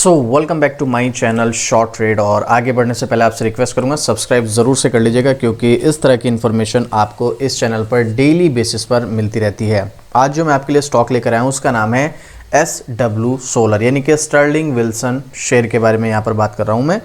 Welcome back to my channel short trade. और आगे बढ़ने से पहले आपसे रिक्वेस्ट करूंगा सब्सक्राइब ज़रूर से कर लीजिएगा, क्योंकि इस तरह की इन्फॉर्मेशन आपको इस चैनल पर डेली बेसिस पर मिलती रहती है। आज जो मैं आपके लिए स्टॉक लेकर आया हूँ उसका नाम है SW सोलर, यानी कि स्टर्लिंग विल्सन शेयर के बारे में यहाँ पर बात कर रहा हूँ मैं।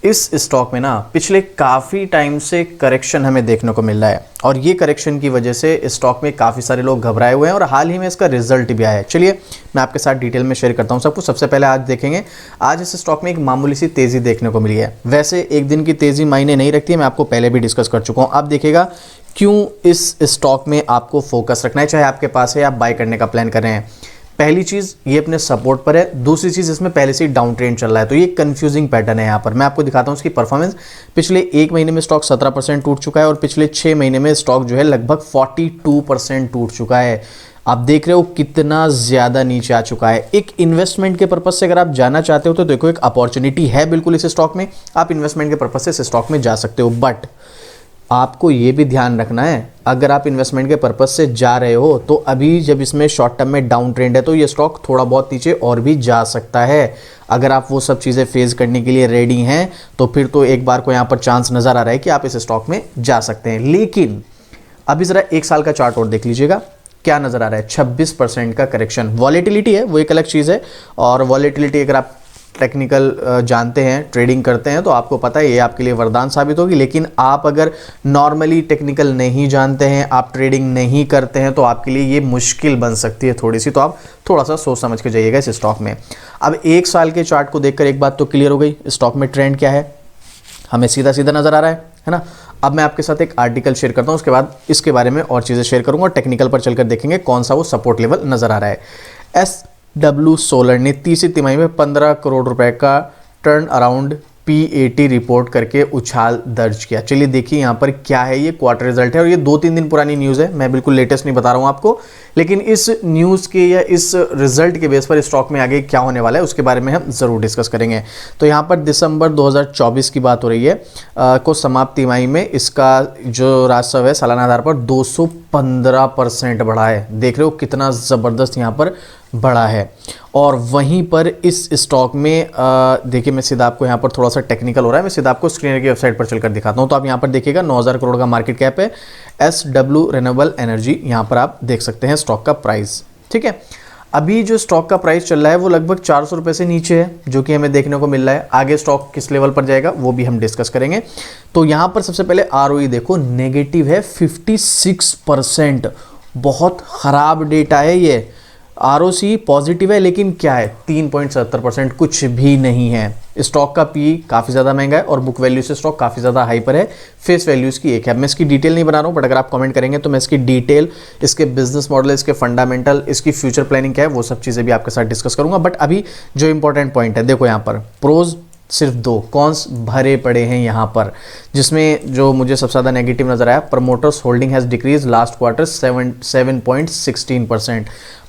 इस स्टॉक में ना पिछले काफ़ी टाइम से करेक्शन हमें देखने को मिल रहा है, और ये करेक्शन की वजह से इस स्टॉक में काफ़ी सारे लोग घबराए हुए हैं और हाल ही में इसका रिजल्ट भी आया है। चलिए मैं आपके साथ डिटेल में शेयर करता हूँ सब कुछ। सबसे पहले आज देखेंगे, आज इस स्टॉक में एक मामूली सी तेज़ी देखने को मिली है। वैसे एक दिन की तेज़ी मायने नहीं रखती है, मैं आपको पहले भी डिस्कस कर चुका हूँ। आप देखिएगा क्यों इस स्टॉक में आपको फोकस रखना है, चाहे आपके पास है आप बाय करने का प्लान कर रहे हैं। पहली चीज़ ये अपने सपोर्ट पर है, दूसरी चीज़ इसमें पहले से ही डाउन ट्रेंड चल रहा है, तो ये कंफ्यूजिंग पैटर्न है। यहाँ पर मैं आपको दिखाता हूँ इसकी परफॉर्मेंस। पिछले एक महीने में स्टॉक 17% टूट चुका है और पिछले 6 महीने में स्टॉक जो है लगभग 42% टूट चुका है। आप देख रहे हो कितना ज़्यादा नीचे आ चुका है। एक इन्वेस्टमेंट के पर्पज़ से अगर आप जाना चाहते हो तो देखो एक अपॉर्चुनिटी है बिल्कुल इस स्टॉक में, आप इन्वेस्टमेंट के पर्पज़ से इस स्टॉक में जा सकते हो। बट आपको ये भी ध्यान रखना है, अगर आप इन्वेस्टमेंट के पर्पज़ से जा रहे हो तो अभी जब इसमें शॉर्ट टर्म में डाउन ट्रेंड है तो ये स्टॉक थोड़ा बहुत नीचे और भी जा सकता है। अगर आप वो सब चीज़ें फेस करने के लिए रेडी हैं तो फिर तो एक बार को यहाँ पर चांस नज़र आ रहा है कि आप इस स्टॉक में जा सकते हैं। लेकिन अभी ज़रा एक साल का चार्ट और देख लीजिएगा, क्या नज़र आ रहा है। 26% का करेक्शन। वॉलेटिलिटी है वो एक अलग चीज़ है, और वॉलेटिलिटी अगर आप टेक्निकल जानते हैं, ट्रेडिंग करते हैं, तो आपको पता है ये आपके लिए वरदान साबित होगी। लेकिन आप अगर नॉर्मली टेक्निकल नहीं जानते हैं, आप ट्रेडिंग नहीं करते हैं, तो आपके लिए ये मुश्किल बन सकती है थोड़ी सी। तो आप थोड़ा सा सोच समझ के जाइएगा इस स्टॉक में। अब एक साल के चार्ट को देखकर एक बात तो क्लियर हो गई, स्टॉक में ट्रेंड क्या है हमें सीधा सीधा नज़र आ रहा है ना। अब मैं आपके साथ एक आर्टिकल शेयर करता हूँ, उसके बाद इसके बारे में और चीज़ें शेयर करूँगा और टेक्निकल पर चलकर देखेंगे कौन सा वो सपोर्ट लेवल नज़र आ रहा है। SW सोलर ने तीसरी तिमाही में 15 करोड़ रुपए का टर्न अराउंड PAT रिपोर्ट करके उछाल दर्ज किया। चलिए देखिए यहाँ पर क्या है, ये क्वार्टर रिजल्ट है और ये 2-3 दिन पुरानी न्यूज़ है, मैं बिल्कुल लेटेस्ट नहीं बता रहा हूँ आपको। लेकिन इस न्यूज़ के या इस रिजल्ट के बेस पर स्टॉक में आगे क्या होने वाला है उसके बारे में हम ज़रूर डिस्कस करेंगे। तो यहाँ पर दिसंबर 2024 की बात हो रही है को समाप्त तिमाही में इसका जो राजस्व है सालाना आधार पर 215% बढ़ा है। देख रहे हो कितना ज़बरदस्त यहाँ पर बढ़ा है। और वहीं पर इस स्टॉक में देखिए, मैं सीधा आपको यहाँ पर थोड़ा सा टेक्निकल हो रहा है, मैं सीधा आपको स्क्रीन की वेबसाइट पर चलकर दिखाता हूँ। तो आप यहाँ पर देखिएगा 9,000 करोड़ का मार्केट कैप है। SW रिन्यूएबल एनर्जी, यहाँ पर आप देख सकते हैं स्टॉक का प्राइस। ठीक है, अभी जो स्टॉक का प्राइस चल रहा है वो लगभग 400 रुपये से नीचे है, जो कि हमें देखने को मिल रहा है। आगे स्टॉक किस लेवल पर जाएगा वो भी हम डिस्कस करेंगे। तो यहाँ पर सबसे पहले ROE देखो, नेगेटिव है 56%, बहुत ख़राब डेटा है ये। ROC पॉजिटिव है लेकिन क्या है 3.70%, कुछ भी नहीं है। स्टॉक का PE काफ़ी ज़्यादा महंगा है और बुक वैल्यू से स्टॉक काफ़ी ज़्यादा हाई पर है। फेस वैल्यू इसकी एक है। मैं इसकी डिटेल नहीं बना रहा हूँ, बट अगर आप कमेंट करेंगे तो मैं इसकी डिटेल, इसके बिजनेस मॉडल, इसके फंडामेंटल, इसकी फ्यूचर प्लानिंग क्या है वो सब चीज़ें भी आपके साथ डिस्कस करूँगा। बट अभी जो इंपॉर्टेंट पॉइंट है देखो, यहाँ पर प्रोज सिर्फ 2, कॉन्स भरे पड़े हैं यहाँ पर, जिसमें जो मुझे सबसे ज़्यादा नेगेटिव नजर आया, promoters holding has decrease last quarter 7.16%।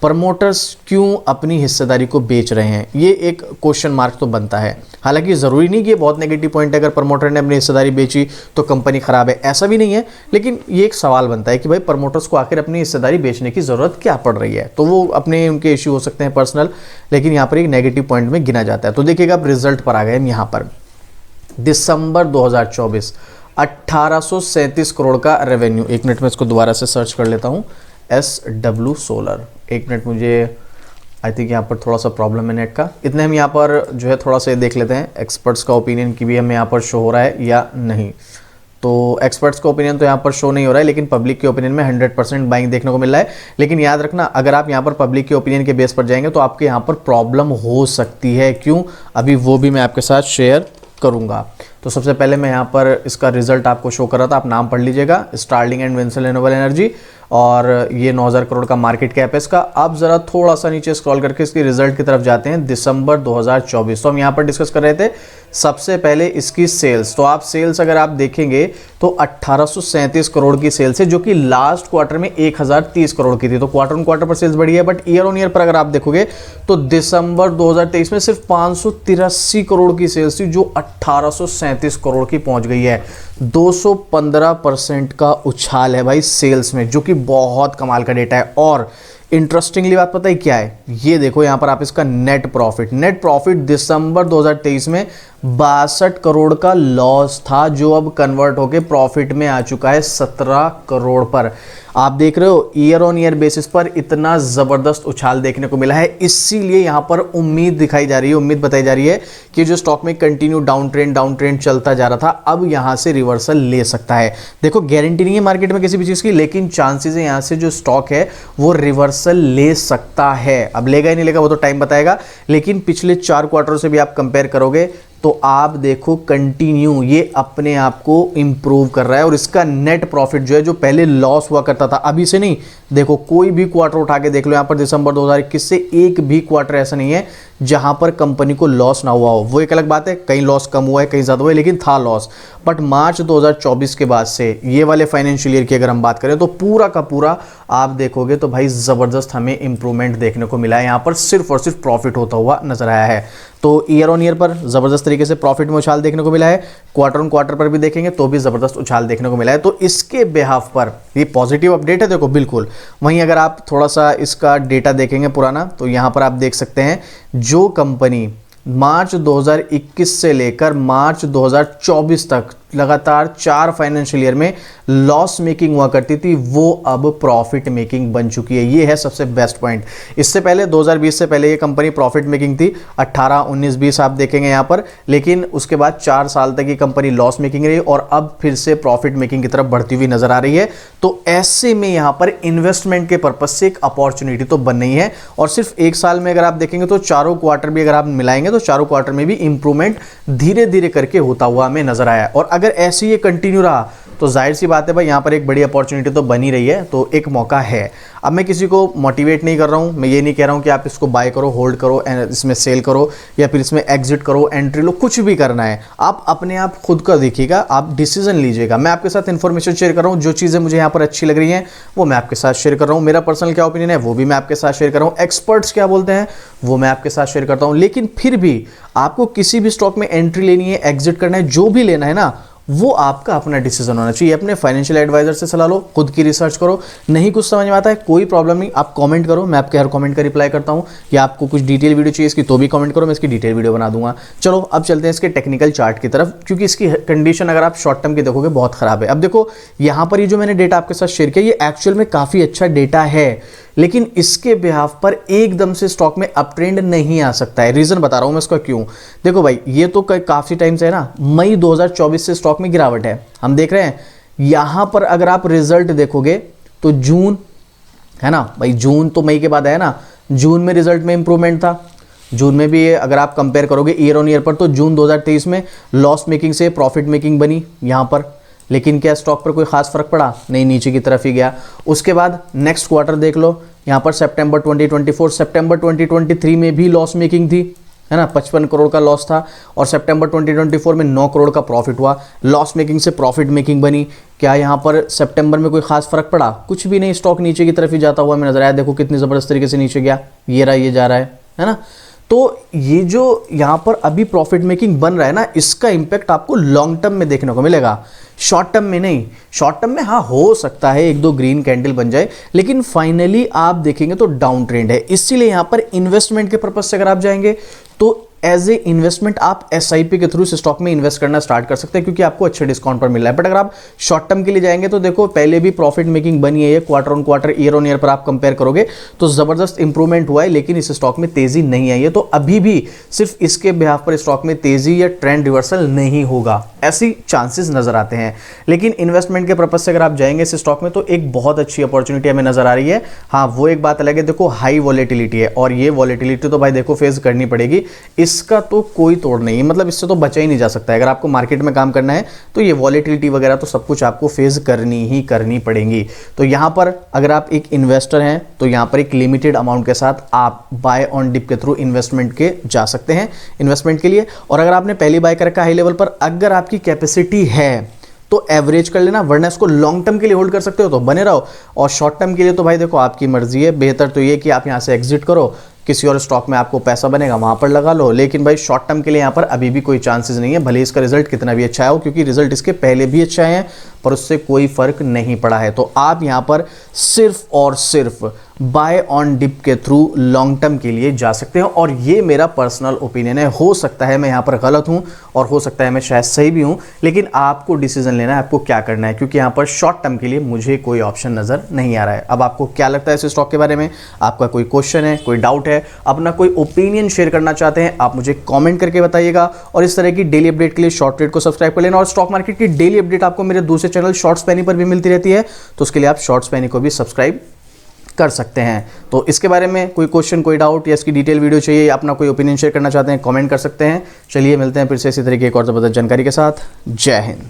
Promoters क्यों अपनी हिस्सेदारी को बेच रहे हैं, ये एक क्वेश्चन मार्क तो बनता है। हालांकि ज़रूरी नहीं कि ये बहुत नेगेटिव पॉइंट है, अगर प्रमोटर ने अपनी हिस्सेदारी बेची तो कंपनी ख़राब है, ऐसा भी नहीं है। लेकिन ये एक सवाल बनता है कि भाई प्रमोटर्स को आखिर अपनी हिस्सेदारी बेचने की ज़रूरत क्या पड़ रही है। तो वो अपने उनके इश्यू हो सकते हैं पर्सनल, लेकिन यहाँ पर एक नेगेटिव पॉइंट में गिना जाता है। तो देखिएगा अब रिजल्ट पर आ गए हम। यहाँ पर दिसंबर 2024 1837 करोड़ का रेवेन्यू। एक मिनट में इसको दोबारा से सर्च कर लेता हूँ, SW सोलर। एक मिनट, मुझे आई थिंक यहाँ पर थोड़ा सा प्रॉब्लम है नेट का। इतने हम यहाँ पर जो है थोड़ा सा देख लेते हैं एक्सपर्ट्स का ओपिनियन की भी हमें यहाँ पर शो हो रहा है या नहीं। तो एक्सपर्ट्स का ओपिनियन तो यहाँ पर शो नहीं हो रहा है, लेकिन पब्लिक के ओपिनियन में 100% बाइंग देखने को मिल रहा है। लेकिन याद रखना, अगर आप यहाँ पर पब्लिक के ओपिनियन के बेस पर जाएंगे तो आपके यहाँ पर प्रॉब्लम हो सकती है। क्यों, अभी वो भी मैं आपके साथ शेयर करूंगा। तो सबसे पहले मैं यहाँ पर इसका रिजल्ट आपको शो कर रहा था, आप नाम पढ़ लीजिएगा, Sterling and Wilson renewable energy, और ये 9,000 करोड़ का मार्केट कैप है इसका। आप ज़रा थोड़ा सा नीचे स्क्रॉल करके इसकी रिजल्ट की तरफ जाते हैं, दिसंबर 2024। तो हम यहाँ पर डिस्कस कर रहे थे सबसे पहले इसकी सेल्स। तो आप सेल्स अगर आप देखेंगे तो 1837 करोड़ की सेल्स है, जो कि लास्ट क्वार्टर में 1030 करोड़ की थी। तो क्वार्टर ऑन क्वार्टर पर सेल्स बढ़ी है, बट ईयर ऑन ईयर पर अगर आप देखोगे तो दिसंबर 2023 में सिर्फ 583 करोड़ की सेल्स थी, जो 1837 करोड़ की पहुंच गई है। 215% का उछाल है भाई सेल्स में, जो कि बहुत कमाल का डेटा है। और इंटरेस्टिंगली बात पता है क्या है, ये देखो यहाँ पर आप इसका नेट प्रॉफिट दिसंबर 2023 में 62 करोड़ का लॉस था, जो अब कन्वर्ट होके प्रॉफिट में आ चुका है 17 करोड़ पर। आप देख रहे हो ईयर ऑन ईयर बेसिस पर इतना जबरदस्त उछाल देखने को मिला है। इसीलिए यहां पर उम्मीद दिखाई जा रही है, उम्मीद बताई जा रही है कि जो स्टॉक में कंटिन्यू डाउन ट्रेंड चलता जा रहा था, अब यहां से रिवर्सल ले सकता है। देखो गारंटी नहीं है मार्केट में किसी भी चीज की, लेकिन चांसेस है यहां से जो स्टॉक है वो रिवर्सल ले सकता है। अब लेगा ही नहीं लेगा वो तो टाइम बताएगा, लेकिन पिछले 4 क्वार्टरों से भी आप कंपेयर करोगे तो आप देखो कंटिन्यू ये अपने आप को इंप्रूव कर रहा है। और इसका नेट प्रॉफिट जो है, जो पहले लॉस हुआ करता था, अभी से नहीं, देखो कोई भी क्वार्टर उठा के देख लो, यहां पर दिसंबर 2021 से एक भी क्वार्टर ऐसा नहीं है जहां पर कंपनी को लॉस ना हुआ हो। वो एक अलग बात है, कहीं लॉस कम हुआ है, कहीं ज्यादा हुआ है, लेकिन था लॉस। बट मार्च 2024 के बाद से ये वाले फाइनेंशियल ईयर की अगर हम बात करें तो पूरा का पूरा आप देखोगे तो भाई जबरदस्त हमें इंप्रूवमेंट देखने को मिला है। यहां पर सिर्फ और सिर्फ प्रॉफिट होता हुआ नजर आया है। तो ईयर ऑन ईयर पर जबरदस्त तरीके से प्रॉफिट में उछाल देखने को मिला है, क्वार्टर ऑन क्वार्टर पर भी देखेंगे तो भी जबरदस्त उछाल देखने को मिला है। तो इसके बिहाफ पर ये पॉजिटिव अपडेट है, देखो बिल्कुल। वहीं अगर आप थोड़ा सा इसका डेटा देखेंगे पुराना, तो यहां पर आप देख सकते हैं जो कंपनी मार्च 2021 से लेकर मार्च 2024 तक लगातार 4 फाइनेंशियल ईयर में लॉस मेकिंग हुआ करती थी, वो अब प्रॉफिट मेकिंग बन चुकी है। ये है सबसे बेस्ट पॉइंट। इससे पहले 2020 से पहले ये कंपनी प्रॉफिट मेकिंग थी, 18, 19, 20 आप देखेंगे यहाँ पर, लेकिन उसके बाद 4 साल तक ये कंपनी लॉस मेकिंग रही और अब फिर से प्रॉफिट मेकिंग की तरफ बढ़ती हुई नजर आ रही है। तो ऐसे में यहाँ पर इन्वेस्टमेंट के पर्पज से एक अपॉर्चुनिटी तो बन रही है। और सिर्फ 1 साल में अगर आप देखेंगे तो चारों क्वार्टर भी अगर आप मिलाएंगे तो चारों क्वार्टर में भी इंप्रूवमेंट धीरे धीरे करके होता हुआ हमें नजर आया। और अगर ऐसे ये कंटिन्यू रहा तो जाहिर सी बात है भाई यहाँ पर एक बड़ी अपॉर्चुनिटी तो बनी रही है, तो एक मौका है। अब मैं किसी को मोटिवेट नहीं कर रहा हूँ, मैं ये नहीं कह रहा हूँ कि आप इसको बाय करो, होल्ड करो, इसमें सेल करो या फिर इसमें एग्जिट करो, एंट्री लो, कुछ भी करना है आप अपने आप खुद का देखिएगा, आप डिसीजन लीजिएगा। मैं आपके साथ इन्फॉर्मेशन शेयर कर रहा हूँ, जो चीज़ें मुझे यहाँ पर अच्छी लग रही हैं वो मैं आपके साथ शेयर कर रहा हूँ। मेरा पर्सनल क्या ओपिनियन है वो भी मैं आपके साथ शेयर कर रहा हूँ, एक्सपर्ट्स क्या बोलते हैं वो मैं आपके साथ शेयर करता हूँ। लेकिन फिर भी आपको किसी भी स्टॉक में एंट्री लेनी है, एग्जिट करना है, जो भी लेना है ना, वो आपका अपना डिसीजन होना चाहिए। अपने फाइनेंशियल एडवाइजर से सलाह लो, खुद की रिसर्च करो। नहीं कुछ समझ में आता है कोई प्रॉब्लम नहीं, आप कमेंट करो, मैं आपके हर कमेंट का रिप्लाई करता हूं। या आपको कुछ डिटेल वीडियो चाहिए इसकी तो भी कमेंट करो, मैं इसकी डिटेल वीडियो बना दूंगा। चलो अब चलते हैं इसके टेक्निकल चार्ट की तरफ, क्योंकि इसकी कंडीशन अगर आप शॉर्ट टर्म की देखोगे बहुत खराब है। अब देखो यहाँ पर ये जो मैंने डेटा आपके साथ शेयर किया ये एक्चुअल में काफी अच्छा डेटा है, लेकिन इसके बिहाफ पर एकदम से स्टॉक में अप ट्रेंड नहीं आ सकता है। रीजन बता रहा हूं मैं इसका क्यों। देखो भाई ये तो काफी टाइम से है ना, मई 2024 से स्टॉक में गिरावट है, हम देख रहे हैं। यहां पर अगर आप रिजल्ट देखोगे तो जून है ना भाई, जून तो मई के बाद आया ना, जून में रिजल्ट में इंप्रूवमेंट था। जून में भी अगर आप कंपेयर करोगे ईयर ऑन ईयर पर तो जून 2023 में लॉस मेकिंग से प्रॉफिट मेकिंग बनी यहां पर, लेकिन क्या स्टॉक पर कोई खास फर्क पड़ा नहीं, नीचे की तरफ ही गया। उसके बाद नेक्स्ट क्वार्टर देख लो, यहाँ पर सितंबर 2024, सितंबर 2023 में भी लॉस मेकिंग थी, है ना, 55 करोड़ का लॉस था। और सितंबर 2024 में 9 करोड़ का प्रॉफिट हुआ, लॉस मेकिंग से प्रॉफिट मेकिंग बनी। क्या यहाँ पर सितंबर में कोई खास फर्क पड़ा? कुछ भी नहीं, स्टॉक नीचे की तरफ ही जाता हुआ हमें नजर आया। देखो कितनी जबरदस्त तरीके से नीचे गया, ये रहा, ये जा रहा है ना। तो ये जो यहाँ पर अभी प्रॉफिट मेकिंग बन रहा है ना, इसका इंपैक्ट आपको लॉन्ग टर्म में देखने को मिलेगा, शॉर्ट टर्म में नहीं। शॉर्ट टर्म में हाँ हो सकता है 1-2 ग्रीन कैंडल बन जाए, लेकिन फाइनली आप देखेंगे तो डाउन ट्रेंड है। इसीलिए यहाँ पर इन्वेस्टमेंट के पर्पज से अगर आप जाएंगे तो एज ए इन्वेस्टमेंट आप एसआईपी के थ्रू इस स्टॉक में इन्वेस्ट करना स्टार्ट कर सकते हैं, क्योंकि आपको अच्छे डिस्काउंट पर मिल रहा है। बट अगर आप शॉर्ट टर्म के लिए जाएंगे तो देखो पहले भी प्रॉफिट मेकिंग बनी है, ये quarter on quarter, year on year पर आप कंपेयर करोगे तो जबरदस्त इंप्रूवमेंट हुआ है, लेकिन इस स्टॉक में तेजी नहीं आई है। तो अभी भी सिर्फ इसके बिहाफ पर स्टॉक में तेजी या ट्रेंड रिवर्सल नहीं होगा, ऐसी चांसेस नजर आते हैं। लेकिन इन्वेस्टमेंट के पर्पज से अगर आप जाएंगे इस स्टॉक में तो एक बहुत अच्छी अपॉर्चुनिटी हमें नजर आ रही है। हाँ वो एक बात अलग है, देखो हाई वॉलेटिलिटी है और ये वॉलेटिलिटी तो भाई देखो फेस करनी पड़ेगी, इसका तो कोई तोड़ नहीं है, मतलब इससे तो बचा ही नहीं जा सकता है। अगर आपको मार्केट में काम करना है तो ये वॉलेटिलिटी वगैरह तो सब कुछ आपको फेस करनी पड़ेगी। तो यहां पर अगर आप एक इन्वेस्टर हैं तो यहां पर एक लिमिटेड अमाउंट के साथ आप बाय ऑन डिप के थ्रू इन्वेस्टमेंट के जा सकते हैं इन्वेस्टमेंट के लिए। और अगर आपने पहली बाय कर रखा हाई लेवल पर, अगर आपकी कैपेसिटी है तो एवरेज कर लेना, वरना इसको लॉन्ग टर्म के लिए होल्ड कर सकते हो तो बने रहो। और शॉर्ट टर्म के लिए तो भाई देखो आपकी मर्जी है, बेहतर तो ये कि आप यहां से एग्जिट करो, किसी और स्टॉक में आपको पैसा बनेगा वहां पर लगा लो। लेकिन भाई शॉर्ट टर्म के लिए यहाँ पर अभी भी कोई चांसेस नहीं है, भले इसका रिजल्ट कितना भी अच्छा हो, क्योंकि रिजल्ट इसके पहले भी अच्छा है। पर उससे कोई फ़र्क नहीं पड़ा है। तो आप यहाँ पर सिर्फ और सिर्फ बाय ऑन डिप के थ्रू लॉन्ग टर्म के लिए जा सकते हैं, और ये मेरा पर्सनल ओपिनियन है। हो सकता है मैं यहाँ पर गलत हूँ और हो सकता है मैं शायद सही भी हूँ, लेकिन आपको डिसीजन लेना है आपको क्या करना है, क्योंकि यहाँ पर शॉर्ट टर्म के लिए मुझे कोई ऑप्शन नज़र नहीं आ रहा है। अब आपको क्या लगता है इस स्टॉक के बारे में? आपका कोई क्वेश्चन है, कोई डाउट है, अपना कोई ओपिनियन शेयर करना चाहते हैं, आप मुझे कॉमेंट करके बताइएगा। और इस तरह की डेली अपडेट के लिए शॉर्ट ट्रेड को सब्सक्राइब कर लेना, और स्टॉक मार्केट की डेली अपडेट आपको मेरे दूसरे चैनल शॉर्ट्स पैनी पर भी मिलती रहती है, तो उसके लिए आप शॉर्ट्स पैनी को भी सब्सक्राइब कर सकते हैं। तो इसके बारे में कोई क्वेश्चन, कोई डाउट या इसकी डिटेल वीडियो चाहिए, अपना कोई ओपिनियन शेयर करना चाहते हैं, कमेंट कर सकते हैं। चलिए मिलते हैं फिर से इसी तरीके एक और ज़बरदस्त जानकारी के साथ। जय हिंद।